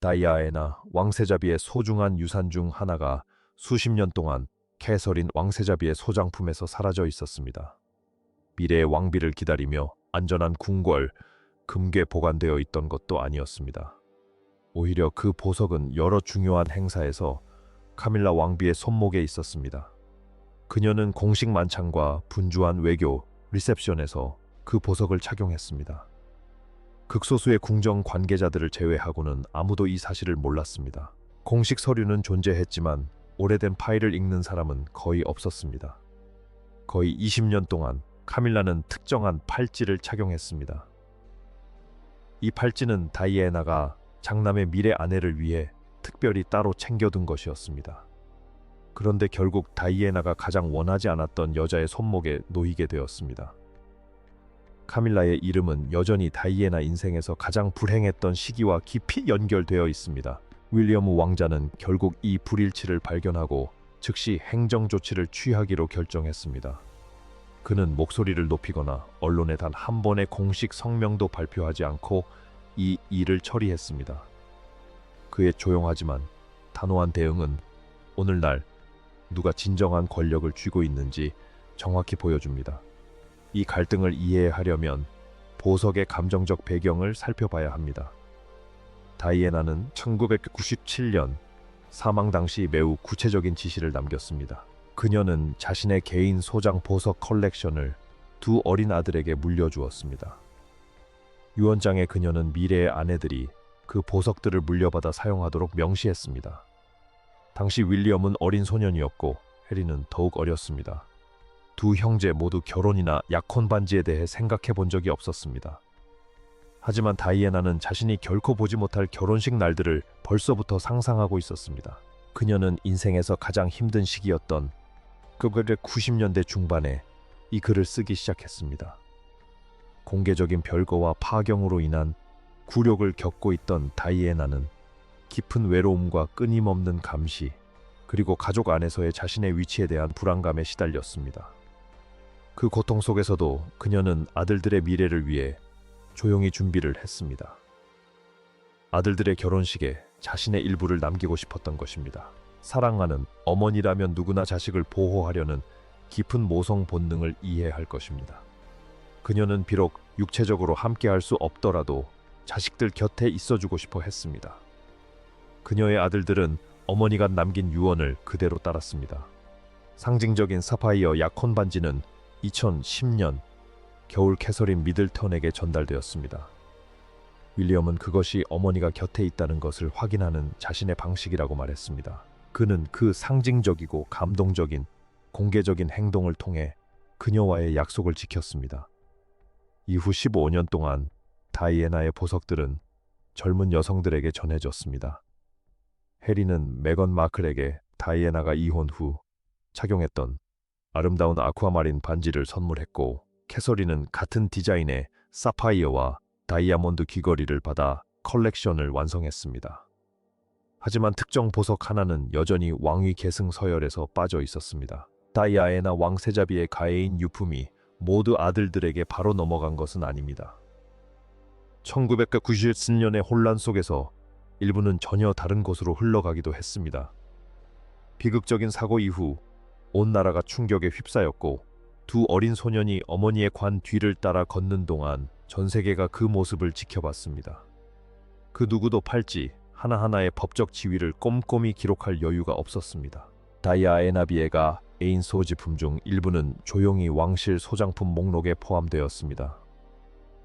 다이아에나 왕세자비의 소중한 유산 중 하나가 수십 년 동안 캐서린 왕세자비의 소장품에서 사라져 있었습니다. 미래의 왕비를 기다리며 안전한 궁궐, 금괴 보관되어 있던 것도 아니었습니다. 오히려 그 보석은 여러 중요한 행사에서 카밀라 왕비의 손목에 있었습니다. 그녀는 공식 만찬과 분주한 외교 리셉션에서 그 보석을 착용했습니다. 극소수의 궁정 관계자들을 제외하고는 아무도 이 사실을 몰랐습니다. 공식 서류는 존재했지만 오래된 파일을 읽는 사람은 거의 없었습니다. 거의 20년 동안 카밀라는 특정한 팔찌를 착용했습니다. 이 팔찌는 다이애나가 장남의 미래 아내를 위해 특별히 따로 챙겨둔 것이었습니다. 그런데 결국 다이애나가 가장 원하지 않았던 여자의 손목에 놓이게 되었습니다. 카밀라의 이름은 여전히 다이애나 인생에서 가장 불행했던 시기와 깊이 연결되어 있습니다. 윌리엄 왕자는 결국 이 불일치를 발견하고 즉시 행정 조치를 취하기로 결정했습니다. 그는 목소리를 높이거나 언론에 단 한 번의 공식 성명도 발표하지 않고 이 일을 처리했습니다. 그의 조용하지만 단호한 대응은 오늘날 누가 진정한 권력을 쥐고 있는지 정확히 보여줍니다. 이 갈등을 이해하려면 보석의 감정적 배경을 살펴봐야 합니다. 다이애나는 1997년 사망 당시 매우 구체적인 지시를 남겼습니다. 그녀는 자신의 개인 소장 보석 컬렉션을 두 어린 아들에게 물려주었습니다. 유언장에 그녀는 미래의 아내들이 그 보석들을 물려받아 사용하도록 명시했습니다. 당시 윌리엄은 어린 소년이었고 해리는 더욱 어렸습니다. 두 형제 모두 결혼이나 약혼 반지에 대해 생각해 본 적이 없었습니다. 하지만 다이애나는 자신이 결코 보지 못할 결혼식 날들을 벌써부터 상상하고 있었습니다. 그녀는 인생에서 가장 힘든 시기였던 1990년대 중반에 이 글을 쓰기 시작했습니다. 공개적인 별거와 파경으로 인한 굴욕을 겪고 있던 다이애나는 깊은 외로움과 끊임없는 감시, 그리고 가족 안에서의 자신의 위치에 대한 불안감에 시달렸습니다. 그 고통 속에서도 그녀는 아들들의 미래를 위해 조용히 준비를 했습니다. 아들들의 결혼식에 자신의 일부를 남기고 싶었던 것입니다. 사랑하는 어머니라면 누구나 자식을 보호하려는 깊은 모성 본능을 이해할 것입니다. 그녀는 비록 육체적으로 함께할 수 없더라도 자식들 곁에 있어주고 싶어 했습니다. 그녀의 아들들은 어머니가 남긴 유언을 그대로 따랐습니다. 상징적인 사파이어 약혼 반지는 2010년 겨울 캐서린 미들턴에게 전달되었습니다. 윌리엄은 그것이 어머니가 곁에 있다는 것을 확인하는 자신의 방식이라고 말했습니다. 그는 그 상징적이고 감동적인 공개적인 행동을 통해 그녀와의 약속을 지켰습니다. 이후 15년 동안 다이애나의 보석들은 젊은 여성들에게 전해졌습니다. 해리는 메건 마클에게 다이애나가 이혼 후 착용했던 아름다운 아쿠아마린 반지를 선물했고, 캐서린은 같은 디자인의 사파이어와 다이아몬드 귀걸이를 받아 컬렉션을 완성했습니다. 하지만 특정 보석 하나는 여전히 왕위 계승 서열에서 빠져 있었습니다. 다이아에나 왕세자비의 가해인 유품이 모두 아들들에게 바로 넘어간 것은 아닙니다. 1990년의 혼란 속에서 일부는 전혀 다른 곳으로 흘러가기도 했습니다. 비극적인 사고 이후 온 나라가 충격에 휩싸였고, 두 어린 소년이 어머니의 관 뒤를 따라 걷는 동안 전 세계가 그 모습을 지켜봤습니다. 그 누구도 팔찌 하나하나의 법적 지위를 꼼꼼히 기록할 여유가 없었습니다. 다이아에나비에가 애인 소지품 중 일부는 조용히 왕실 소장품 목록에 포함되었습니다.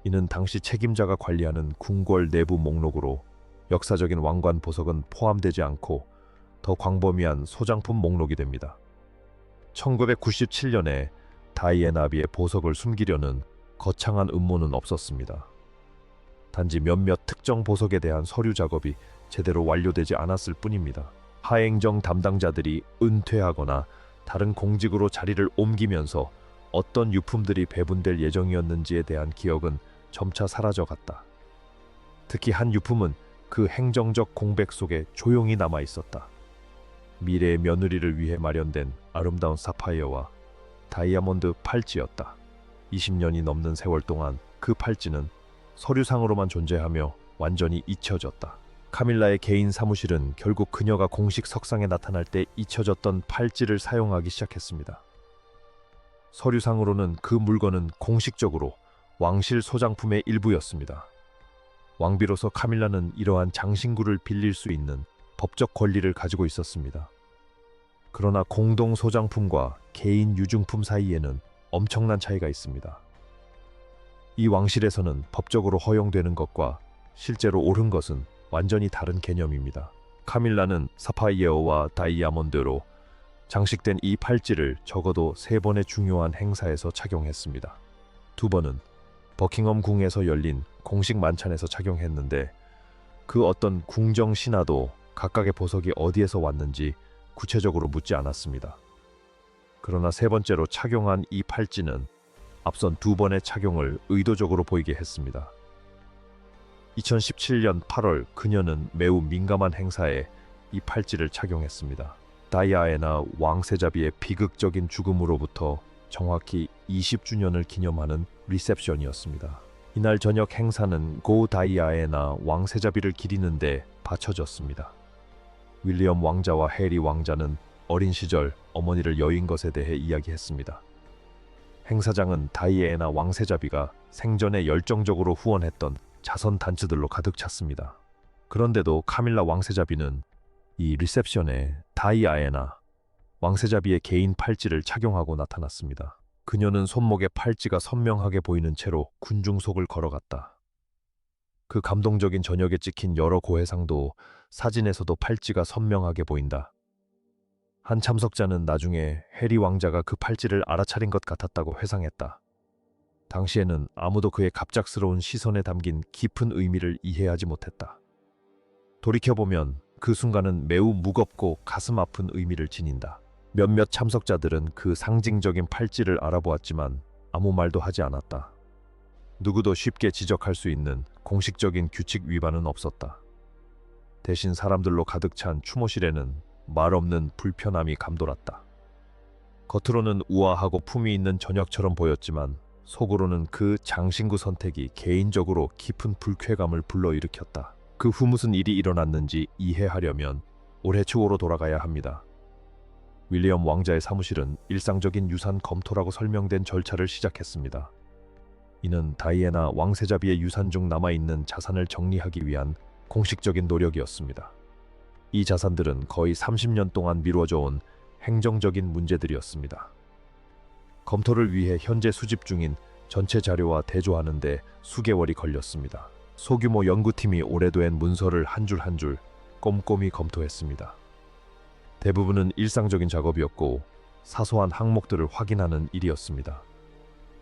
이는 당시 책임자가 관리하는 궁궐 내부 목록으로 역사적인 왕관 보석은 포함되지 않고 더 광범위한 소장품 목록이 됩니다. 1997년에 다이애나비의 보석을 숨기려는 거창한 음모는 없었습니다. 단지 몇몇 특정 보석에 대한 서류 작업이 제대로 완료되지 않았을 뿐입니다. 하행정 담당자들이 은퇴하거나 다른 공직으로 자리를 옮기면서 어떤 유품들이 배분될 예정이었는지에 대한 기억은 점차 사라져갔다. 특히 한 유품은 그 행정적 공백 속에 조용히 남아 있었다. 미래의 며느리를 위해 마련된 아름다운 사파이어와 다이아몬드 팔찌였다. 20년이 넘는 세월 동안 그 팔찌는 서류상으로만 존재하며 완전히 잊혀졌다. 카밀라의 개인 사무실은 결국 그녀가 공식 석상에 나타날 때 잊혀졌던 팔찌를 사용하기 시작했습니다. 서류상으로는 그 물건은 공식적으로 왕실 소장품의 일부였습니다. 왕비로서 카밀라는 이러한 장신구를 빌릴 수 있는 법적 권리를 가지고 있었습니다. 그러나 공동 소장품과 개인 유증품 사이에는 엄청난 차이가 있습니다. 이 왕실에서는 법적으로 허용되는 것과 실제로 옳은 것은 완전히 다른 개념입니다. 카밀라는 사파이어와 다이아몬드로 장식된 이 팔찌를 적어도 3번의 중요한 행사에서 착용했습니다. 2번은 버킹엄 궁에서 열린 공식 만찬에서 착용했는데 그 어떤 궁정 신하도 각각의 보석이 어디에서 왔는지 구체적으로 묻지 않았습니다. 그러나 3번째로 착용한 이 팔찌는 앞선 2번의 착용을 의도적으로 보이게 했습니다. 2017년 8월 그녀는 매우 민감한 행사에 이 팔찌를 착용했습니다. 다이아애나 왕세자비의 비극적인 죽음으로부터 정확히 20주년을 기념하는 리셉션이었습니다. 이날 저녁 행사는 고 다이아애나 왕세자비를 기리는데 바쳐졌습니다. 윌리엄 왕자와 해리 왕자는 어린 시절 어머니를 여인 것에 대해 이야기했습니다. 행사장은 다이애나 왕세자비가 생전에 열정적으로 후원했던 자선 단체들로 가득 찼습니다. 그런데도 카밀라 왕세자비는 이 리셉션에 다이아애나 왕세자비의 개인 팔찌를 착용하고 나타났습니다. 그녀는 손목에 팔찌가 선명하게 보이는 채로 군중속을 걸어갔다. 그 감동적인 저녁에 찍힌 여러 고해상도 사진에서도 팔찌가 선명하게 보인다. 한 참석자는 나중에 해리 왕자가 그 팔찌를 알아차린 것 같았다고 회상했다. 당시에는 아무도 그의 갑작스러운 시선에 담긴 깊은 의미를 이해하지 못했다. 돌이켜보면 그 순간은 매우 무겁고 가슴 아픈 의미를 지닌다. 몇몇 참석자들은 그 상징적인 팔찌를 알아보았지만 아무 말도 하지 않았다. 누구도 쉽게 지적할 수 있는 공식적인 규칙 위반은 없었다. 대신 사람들로 가득 찬 추모실에는 말없는 불편함이 감돌았다. 겉으로는 우아하고 품위 있는 저녁처럼 보였지만 속으로는 그 장신구 선택이 개인적으로 깊은 불쾌감을 불러일으켰다. 그 후 무슨 일이 일어났는지 이해하려면 올해 초로 돌아가야 합니다. 윌리엄 왕자의 사무실은 일상적인 유산 검토라고 설명된 절차를 시작했습니다. 이는 다이애나 왕세자비의 유산 중 남아있는 자산을 정리하기 위한 공식적인 노력이었습니다. 이 자산들은 거의 30년 동안 미뤄져 온 행정적인 문제들이었습니다. 검토를 위해 현재 수집 중인 전체 자료와 대조하는 데 수개월이 걸렸습니다. 소규모 연구팀이 오래된 문서를 한 줄 한 줄 꼼꼼히 검토했습니다. 대부분은 일상적인 작업이었고 사소한 항목들을 확인하는 일이었습니다.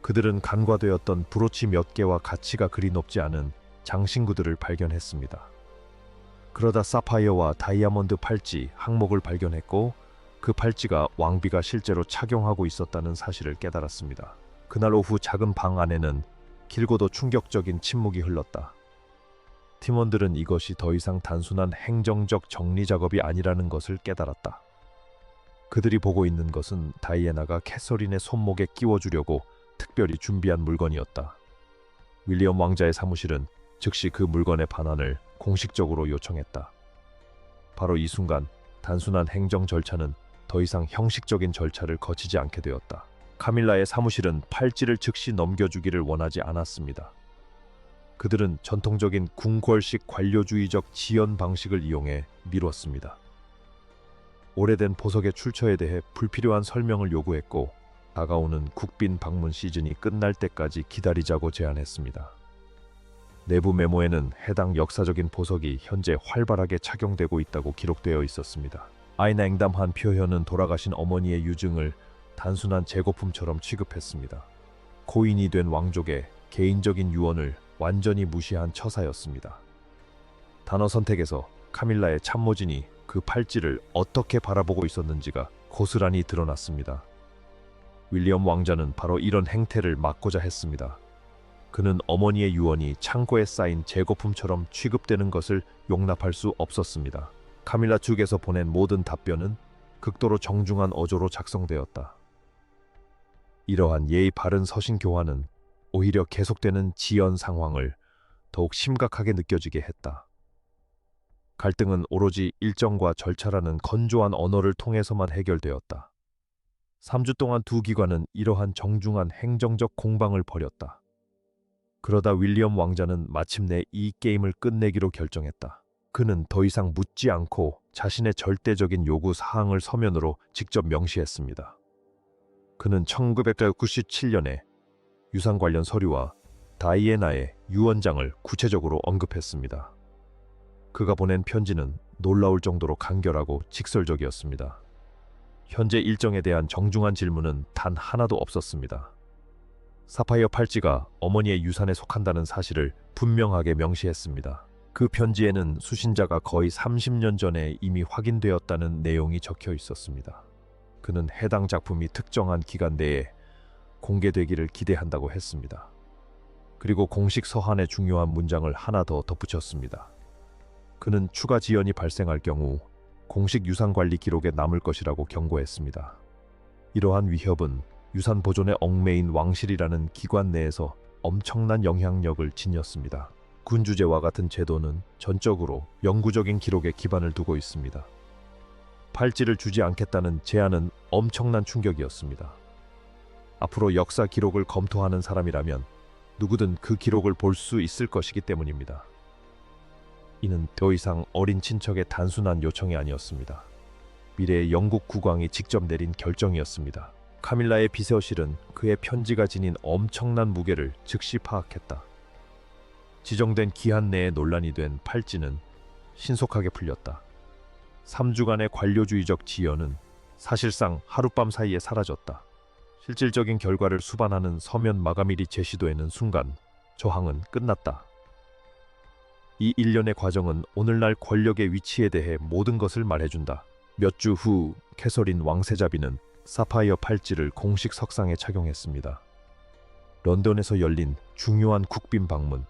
그들은 간과되었던 브로치 몇 개와 가치가 그리 높지 않은 장신구들을 발견했습니다. 그러다 사파이어와 다이아몬드 팔찌 항목을 발견했고 그 팔찌가 왕비가 실제로 착용하고 있었다는 사실을 깨달았습니다. 그날 오후 작은 방 안에는 길고도 충격적인 침묵이 흘렀다. 팀원들은 이것이 더 이상 단순한 행정적 정리 작업이 아니라는 것을 깨달았다. 그들이 보고 있는 것은 다이애나가 캐서린의 손목에 끼워주려고 특별히 준비한 물건이었다. 윌리엄 왕자의 사무실은 즉시 그 물건의 반환을 공식적으로 요청했다. 바로 이 순간 단순한 행정 절차는 더 이상 형식적인 절차를 거치지 않게 되었다. 카밀라의 사무실은 팔찌를 즉시 넘겨주기를 원하지 않았습니다. 그들은 전통적인 궁궐식 관료주의적 지연 방식을 이용해 미뤘습니다. 오래된 보석의 출처에 대해 불필요한 설명을 요구했고 다가오는 국빈 방문 시즌이 끝날 때까지 기다리자고 제안했습니다. 내부 메모에는 해당 역사적인 보석이 현재 활발하게 착용되고 있다고 기록되어 있었습니다. 아이냉담한 표현은 돌아가신 어머니의 유증을 단순한 재고품처럼 취급했습니다. 고인이 된 왕족의 개인적인 유언을 완전히 무시한 처사였습니다. 단어 선택에서 카밀라의 참모진이 그 팔찌를 어떻게 바라보고 있었는지가 고스란히 드러났습니다. 윌리엄 왕자는 바로 이런 행태를 막고자 했습니다. 그는 어머니의 유언이 창고에 쌓인 재고품처럼 취급되는 것을 용납할 수 없었습니다. 카밀라 측에서 보낸 모든 답변은 극도로 정중한 어조로 작성되었다. 이러한 예의 바른 서신 교환은 오히려 계속되는 지연 상황을 더욱 심각하게 느껴지게 했다. 갈등은 오로지 일정과 절차라는 건조한 언어를 통해서만 해결되었다. 3주 동안 두 기관은 이러한 정중한 행정적 공방을 벌였다. 그러다 윌리엄 왕자는 마침내 이 게임을 끝내기로 결정했다. 그는 더 이상 묻지 않고 자신의 절대적인 요구 사항을 서면으로 직접 명시했습니다. 그는 1997년에 유산 관련 서류와 다이애나의 유언장을 구체적으로 언급했습니다. 그가 보낸 편지는 놀라울 정도로 간결하고 직설적이었습니다. 현재 일정에 대한 정중한 질문은 단 하나도 없었습니다. 사파이어 팔찌가 어머니의 유산에 속한다는 사실을 분명하게 명시했습니다. 그 편지에는 수신자가 거의 30년 전에 이미 확인되었다는 내용이 적혀 있었습니다. 그는 해당 작품이 특정한 기간 내에 공개되기를 기대한다고 했습니다. 그리고 공식 서한의 중요한 문장을 하나 더 덧붙였습니다. 그는 추가 지연이 발생할 경우 공식 유산관리 기록에 남을 것이라고 경고했습니다. 이러한 위협은 유산 보존에 얽매인 왕실이라는 기관 내에서 엄청난 영향력을 지녔습니다. 군주제와 같은 제도는 전적으로 영구적인 기록에 기반을 두고 있습니다. 팔찌를 주지 않겠다는 제안은 엄청난 충격이었습니다. 앞으로 역사 기록을 검토하는 사람이라면 누구든 그 기록을 볼 수 있을 것이기 때문입니다. 이는 더 이상 어린 친척의 단순한 요청이 아니었습니다. 미래의 영국 국왕이 직접 내린 결정이었습니다. 카밀라의 비서실은 그의 편지가 지닌 엄청난 무게를 즉시 파악했다. 지정된 기한 내에 논란이 된 팔찌는 신속하게 풀렸다. 3주간의 관료주의적 지연은 사실상 하룻밤 사이에 사라졌다. 실질적인 결과를 수반하는 서면 마감일이 제시되는 순간 저항은 끝났다. 이 일련의 과정은 오늘날 권력의 위치에 대해 모든 것을 말해준다. 몇 주 후 캐서린 왕세자비는 사파이어 팔찌를 공식 석상에 착용했습니다. 런던에서 열린 중요한 국빈 방문,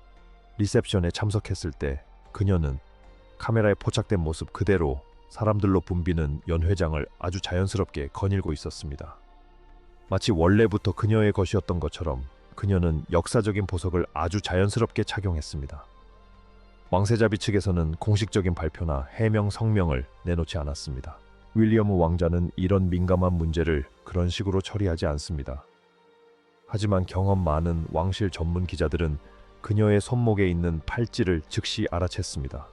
리셉션에 참석했을 때 그녀는 카메라에 포착된 모습 그대로 사람들로 붐비는 연회장을 아주 자연스럽게 거닐고 있었습니다. 마치 원래부터 그녀의 것이었던 것처럼 그녀는 역사적인 보석을 아주 자연스럽게 착용했습니다. 왕세자비 측에서는 공식적인 발표나 해명 성명을 내놓지 않았습니다. 윌리엄 왕자는 이런 민감한 문제를 그런 식으로 처리하지 않습니다. 하지만 경험 많은 왕실 전문 기자들은 그녀의 손목에 있는 팔찌를 즉시 알아챘습니다.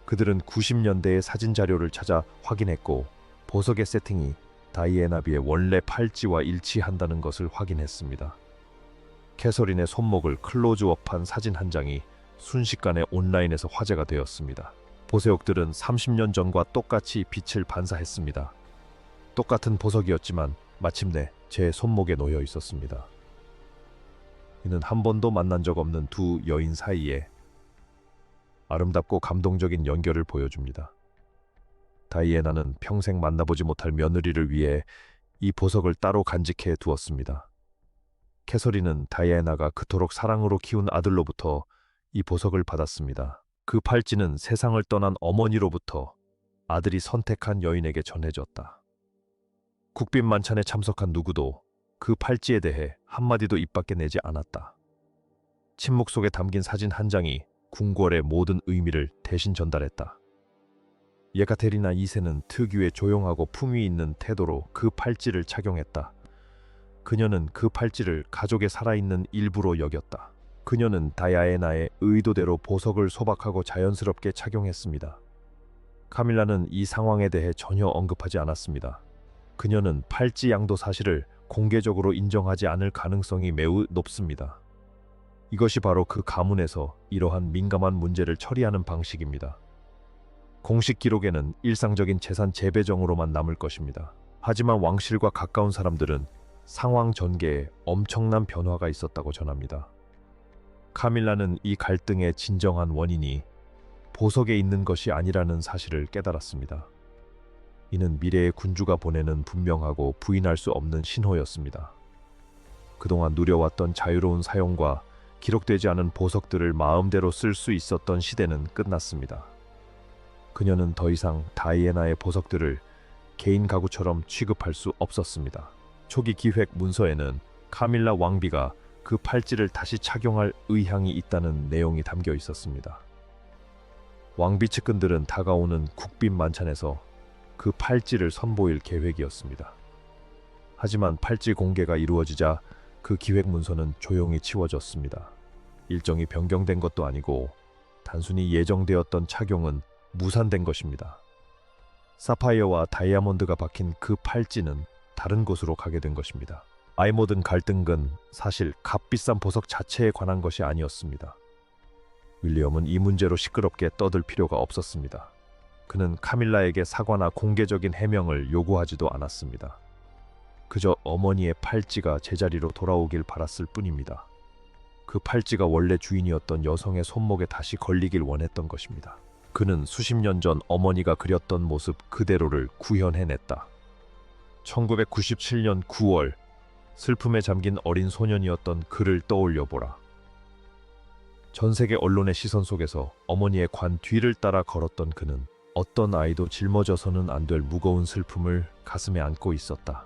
그들은 90년대의 사진 자료를 찾아 확인했고 보석의 세팅이 다이애나비의 원래 팔찌와 일치한다는 것을 확인했습니다. 캐서린의 손목을 클로즈업한 사진 한 장이 순식간에 온라인에서 화제가 되었습니다. 보세옥들은 30년 전과 똑같이 빛을 반사했습니다. 똑같은 보석이었지만 마침내 제 손목에 놓여 있었습니다. 이는 한 번도 만난 적 없는 두 여인 사이에 아름답고 감동적인 연결을 보여줍니다. 다이애나는 평생 만나보지 못할 며느리를 위해 이 보석을 따로 간직해 두었습니다. 캐서린은 다이애나가 그토록 사랑으로 키운 아들로부터 이 보석을 받았습니다. 그 팔찌는 세상을 떠난 어머니로부터 아들이 선택한 여인에게 전해졌다. 국빈 만찬에 참석한 누구도 그 팔찌에 대해 한마디도 입 밖에 내지 않았다. 침묵 속에 담긴 사진 한 장이 궁궐의 모든 의미를 대신 전달했다. 예카테리나 2세는 특유의 조용하고 품위 있는 태도로 그 팔찌를 착용했다. 그녀는 그 팔찌를 가족의 살아있는 일부로 여겼다. 그녀는 다이애나의 의도대로 보석을 소박하고 자연스럽게 착용했습니다. 카밀라는 이 상황에 대해 전혀 언급하지 않았습니다. 그녀는 팔찌 양도 사실을 공개적으로 인정하지 않을 가능성이 매우 높습니다. 이것이 바로 그 가문에서 이러한 민감한 문제를 처리하는 방식입니다. 공식 기록에는 일상적인 재산 재배정으로만 남을 것입니다. 하지만 왕실과 가까운 사람들은 상황 전개에 엄청난 변화가 있었다고 전합니다. 카밀라는 이 갈등의 진정한 원인이 보석에 있는 것이 아니라는 사실을 깨달았습니다. 이는 미래의 군주가 보내는 분명하고 부인할 수 없는 신호였습니다. 그동안 누려왔던 자유로운 사용과 기록되지 않은 보석들을 마음대로 쓸 수 있었던 시대는 끝났습니다. 그녀는 더 이상 다이애나의 보석들을 개인 가구처럼 취급할 수 없었습니다. 초기 기획 문서에는 카밀라 왕비가 그 팔찌를 다시 착용할 의향이 있다는 내용이 담겨 있었습니다. 왕비 측근들은 다가오는 국빈 만찬에서 그 팔찌를 선보일 계획이었습니다. 하지만 팔찌 공개가 이루어지자 그 기획 문서는 조용히 치워졌습니다. 일정이 변경된 것도 아니고 단순히 예정되었던 착용은 무산된 것입니다. 사파이어와 다이아몬드가 박힌 그 팔찌는 다른 곳으로 가게 된 것입니다. 아이 모든 갈등은 사실 값비싼 보석 자체에 관한 것이 아니었습니다. 윌리엄은 이 문제로 시끄럽게 떠들 필요가 없었습니다. 그는 카밀라에게 사과나 공개적인 해명을 요구하지도 않았습니다. 그저 어머니의 팔찌가 제자리로 돌아오길 바랐을 뿐입니다. 그 팔찌가 원래 주인이었던 여성의 손목에 다시 걸리길 원했던 것입니다. 그는 수십 년 전 어머니가 그렸던 모습 그대로를 구현해냈다. 1997년 9월 슬픔에 잠긴 어린 소년이었던 그를 떠올려보라. 전 세계 언론의 시선 속에서 어머니의 관 뒤를 따라 걸었던 그는 어떤 아이도 짊어져서는 안 될 무거운 슬픔을 가슴에 안고 있었다.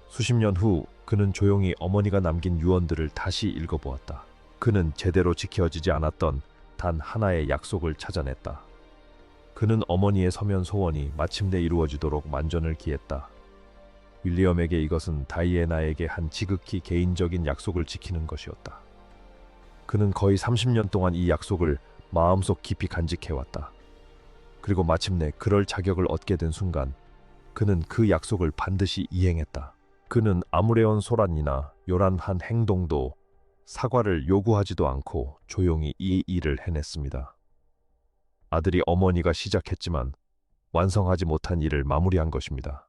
수십 년 후 그는 조용히 어머니가 남긴 유언들을 다시 읽어보았다. 그는 제대로 지켜지지 않았던 단 하나의 약속을 찾아냈다. 그는 어머니의 서면 소원이 마침내 이루어지도록 만전을 기했다. 윌리엄에게 이것은 다이애나에게 한 지극히 개인적인 약속을 지키는 것이었다. 그는 거의 30년 동안 이 약속을 마음속 깊이 간직해왔다. 그리고 마침내 그럴 자격을 얻게 된 순간 그는 그 약속을 반드시 이행했다. 그는 아무레온 소란이나 요란한 행동도 사과를 요구하지도 않고 조용히 이 일을 해냈습니다. 아들이 어머니가 시작했지만 완성하지 못한 일을 마무리한 것입니다.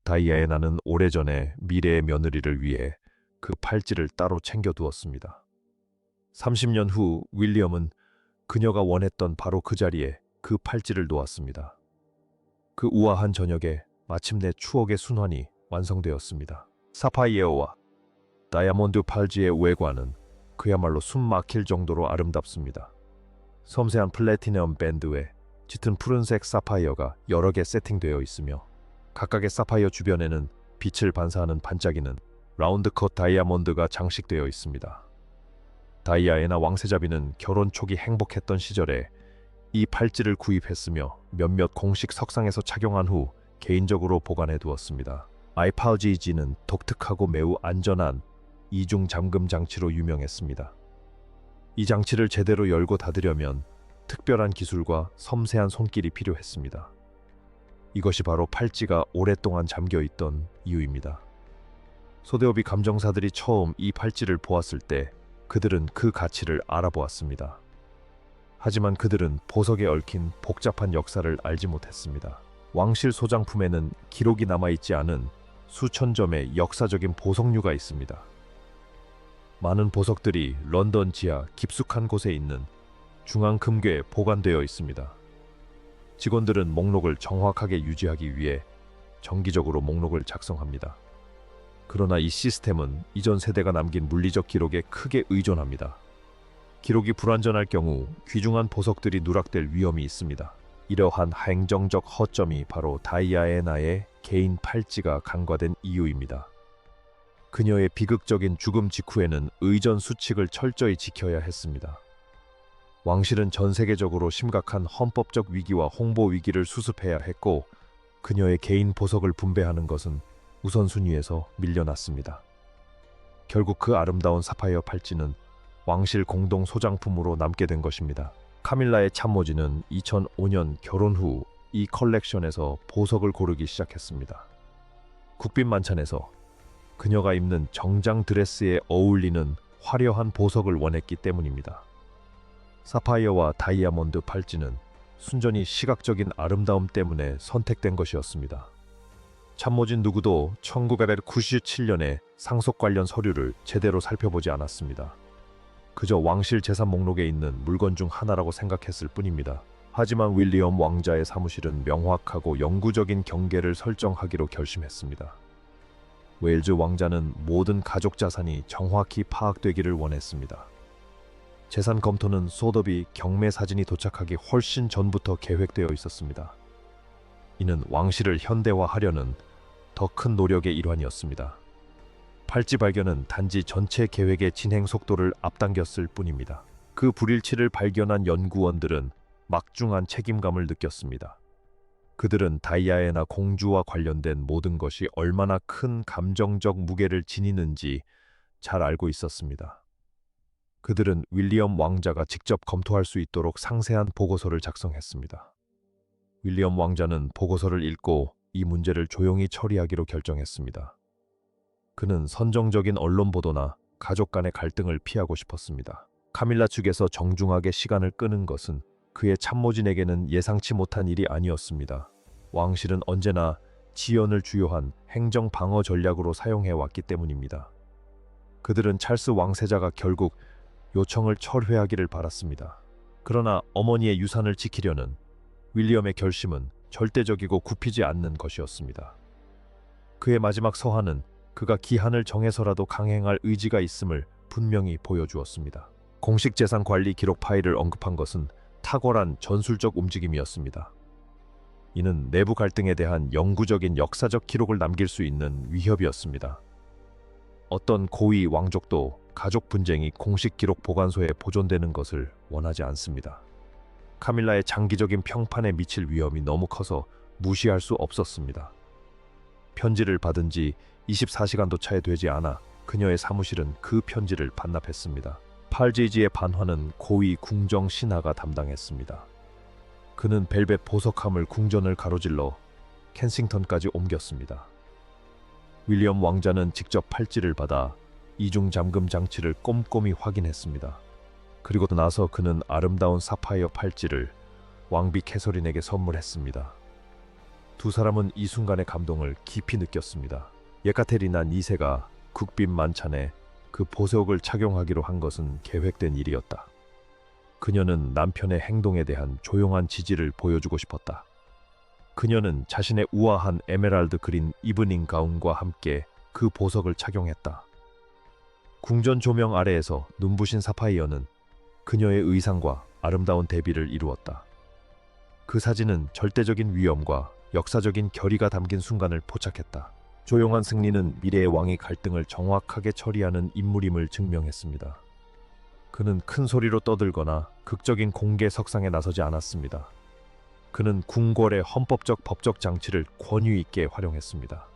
다이애나는 오래전에 미래의 며느리를 위해 그 팔찌를 따로 챙겨두었습니다. 30년 후 윌리엄은 그녀가 원했던 바로 그 자리에 그 팔찌를 놓았습니다. 그 우아한 저녁에 마침내 추억의 순환이 완성되었습니다. 사파이어와 다이아몬드 팔찌의 외관은 그야말로 숨 막힐 정도로 아름답습니다. 섬세한 플래티넘 밴드에 짙은 푸른색 사파이어가 여러 개 세팅되어 있으며 각각의 사파이어 주변에는 빛을 반사하는 반짝이는 라운드 컷 다이아몬드가 장식되어 있습니다. 다이아애나 왕세자비는 결혼 초기 행복했던 시절에 이 팔찌를 구입했으며 몇몇 공식 석상에서 착용한 후 개인적으로 보관해 두었습니다. 아이파우지지는 독특하고 매우 안전한 이중 잠금 장치로 유명했습니다. 이 장치를 제대로 열고 닫으려면 특별한 기술과 섬세한 손길이 필요했습니다. 이것이 바로 팔찌가 오랫동안 잠겨있던 이유입니다. 소대업이 감정사들이 처음 이 팔찌를 보았을 때 그들은 그 가치를 알아보았습니다. 하지만 그들은 보석에 얽힌 복잡한 역사를 알지 못했습니다. 왕실 소장품에는 기록이 남아있지 않은 수천 점의 역사적인 보석류가 있습니다. 많은 보석들이 런던 지하 깊숙한 곳에 있는 중앙금괴에 보관되어 있습니다. 직원들은 목록을 정확하게 유지하기 위해 정기적으로 목록을 작성합니다. 그러나 이 시스템은 이전 세대가 남긴 물리적 기록에 크게 의존합니다. 기록이 불완전할 경우 귀중한 보석들이 누락될 위험이 있습니다. 이러한 행정적 허점이 바로 다이아애나의 개인 팔찌가 간과된 이유입니다. 그녀의 비극적인 죽음 직후에는 의전 수칙을 철저히 지켜야 했습니다. 왕실은 전 세계적으로 심각한 헌법적 위기와 홍보 위기를 수습해야 했고 그녀의 개인 보석을 분배하는 것은 우선순위에서 밀려났습니다. 결국 그 아름다운 사파이어 팔찌는 왕실 공동 소장품으로 남게 된 것입니다. 카밀라의 참모진은 2005년 결혼 후 이 컬렉션에서 보석을 고르기 시작했습니다. 국빈 만찬에서 그녀가 입는 정장 드레스에 어울리는 화려한 보석을 원했기 때문입니다. 사파이어와 다이아몬드 팔찌는 순전히 시각적인 아름다움 때문에 선택된 것이었습니다. 참모진 누구도 1997년에 상속 관련 서류를 제대로 살펴보지 않았습니다. 그저 왕실 재산 목록에 있는 물건 중 하나라고 생각했을 뿐입니다. 하지만 윌리엄 왕자의 사무실은 명확하고 영구적인 경계를 설정하기로 결심했습니다. 웨일즈 왕자는 모든 가족 자산이 정확히 파악되기를 원했습니다. 재산 검토는 소더비 경매 사진이 도착하기 훨씬 전부터 계획되어 있었습니다. 이는 왕실을 현대화하려는 더 큰 노력의 일환이었습니다. 팔찌 발견은 단지 전체 계획의 진행 속도를 앞당겼을 뿐입니다. 그 불일치를 발견한 연구원들은 막중한 책임감을 느꼈습니다. 그들은 다이아에나 공주와 관련된 모든 것이 얼마나 큰 감정적 무게를 지니는지 잘 알고 있었습니다. 그들은 윌리엄 왕자가 직접 검토할 수 있도록 상세한 보고서를 작성했습니다. 윌리엄 왕자는 보고서를 읽고 이 문제를 조용히 처리하기로 결정했습니다. 그는 선정적인 언론 보도나 가족 간의 갈등을 피하고 싶었습니다. 카밀라 측에서 정중하게 시간을 끄는 것은 그의 참모진에게는 예상치 못한 일이 아니었습니다. 왕실은 언제나 지연을 주요한 행정 방어 전략으로 사용해 왔기 때문입니다. 그들은 찰스 왕세자가 결국 요청을 철회하기를 바랐습니다. 그러나 어머니의 유산을 지키려는 윌리엄의 결심은 절대적이고 굽히지 않는 것이었습니다. 그의 마지막 서한은 그가 기한을 정해서라도 강행할 의지가 있음을 분명히 보여주었습니다. 공식 재산 관리 기록 파일을 언급한 것은 탁월한 전술적 움직임이었습니다. 이는 내부 갈등에 대한 영구적인 역사적 기록을 남길 수 있는 위협이었습니다. 어떤 고위 왕족도 가족 분쟁이 공식 기록 보관소에 보존되는 것을 원하지 않습니다. 카밀라의 장기적인 평판에 미칠 위험이 너무 커서 무시할 수 없었습니다. 편지를 받은 지 24시간도 채 되지 않아 그녀의 사무실은 그 편지를 반납했습니다. 팔제이지의 반환은 고위 궁정 신하가 담당했습니다. 그는 벨벳 보석함을 궁전을 가로질러 켄싱턴까지 옮겼습니다. 윌리엄 왕자는 직접 팔찌를 받아 이중 잠금 장치를 꼼꼼히 확인했습니다. 그리고 나서 그는 아름다운 사파이어 팔찌를 왕비 캐서린에게 선물했습니다. 두 사람은 이 순간의 감동을 깊이 느꼈습니다. 예카테리나 2세가 국빈 만찬에 그 보석을 착용하기로 한 것은 계획된 일이었다. 그녀는 남편의 행동에 대한 조용한 지지를 보여주고 싶었다. 그녀는 자신의 우아한 에메랄드 그린 이브닝 가운과 함께 그 보석을 착용했다. 궁전 조명 아래에서 눈부신 사파이어는 그녀의 의상과 아름다운 대비를 이루었다. 그 사진은 절대적인 위엄과 역사적인 결의가 담긴 순간을 포착했다. 조용한 승리는 미래의 왕의 갈등을 정확하게 처리하는 인물임을 증명했습니다. 그는 큰 소리로 떠들거나 극적인 공개 석상에 나서지 않았습니다. 그는 궁궐의 헌법적 법적 장치를 권위 있게 활용했습니다.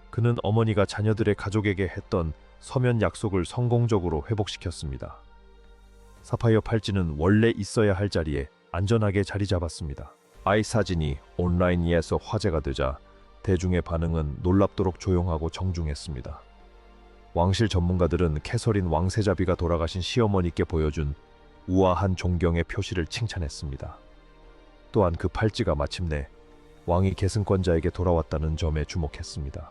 그는 어머니가 자녀들의 가족에게 했던 서면 약속을 성공적으로 회복시켰습니다. 사파이어 팔찌는 원래 있어야 할 자리에 안전하게 자리 잡았습니다. 아이 사진이 온라인에서 화제가 되자 대중의 반응은 놀랍도록 조용하고 정중했습니다. 왕실 전문가들은 캐서린 왕세자비가 돌아가신 시어머니께 보여준 우아한 존경의 표시를 칭찬했습니다. 또한 그 팔찌가 마침내 왕이 계승권자에게 돌아왔다는 점에 주목했습니다.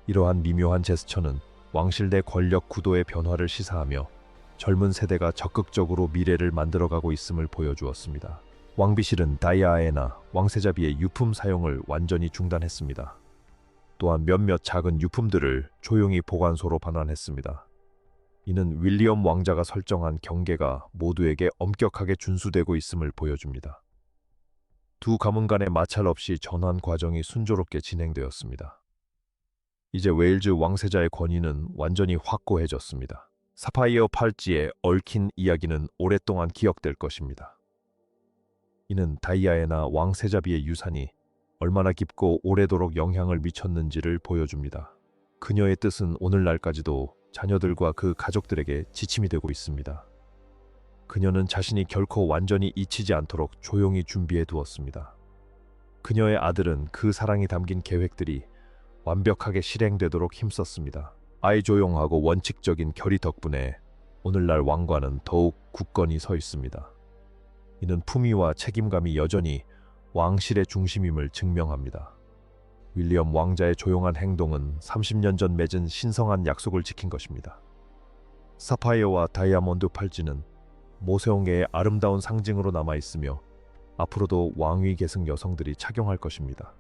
이러한 미묘한 제스처는 왕실 내 권력 구도의 변화를 시사하며 젊은 세대가 적극적으로 미래를 만들어가고 있음을 보여주었습니다. 왕비실은 다이아에나 왕세자비의 유품 사용을 완전히 중단했습니다. 또한 몇몇 작은 유품들을 조용히 보관소로 반환했습니다. 이는 윌리엄 왕자가 설정한 경계가 모두에게 엄격하게 준수되고 있음을 보여줍니다. 두 가문 간의 마찰 없이 전환 과정이 순조롭게 진행되었습니다. 이제 웨일즈 왕세자의 권위는 완전히 확고해졌습니다. 사파이어 팔찌에 얽힌 이야기는 오랫동안 기억될 것입니다. 이는 다이아에나 왕세자비의 유산이 얼마나 깊고 오래도록 영향을 미쳤는지를 보여줍니다. 그녀의 뜻은 오늘날까지도 자녀들과 그 가족들에게 지침이 되고 있습니다. 그녀는 자신이 결코 완전히 잊히지 않도록 조용히 준비해 두었습니다. 그녀의 아들은 그 사랑이 담긴 계획들이 완벽하게 실행되도록 힘썼습니다. 아이 조용하고 원칙적인 결의 덕분에 오늘날 왕관은 더욱 굳건히 서 있습니다. 이는 품위와 책임감이 여전히 왕실의 중심임을 증명합니다. 윌리엄 왕자의 조용한 행동은 30년 전 맺은 신성한 약속을 지킨 것입니다. 사파이어와 다이아몬드 팔찌는 모세옹계의 아름다운 상징으로 남아있으며 앞으로도 왕위 계승 여성들이 착용할 것입니다.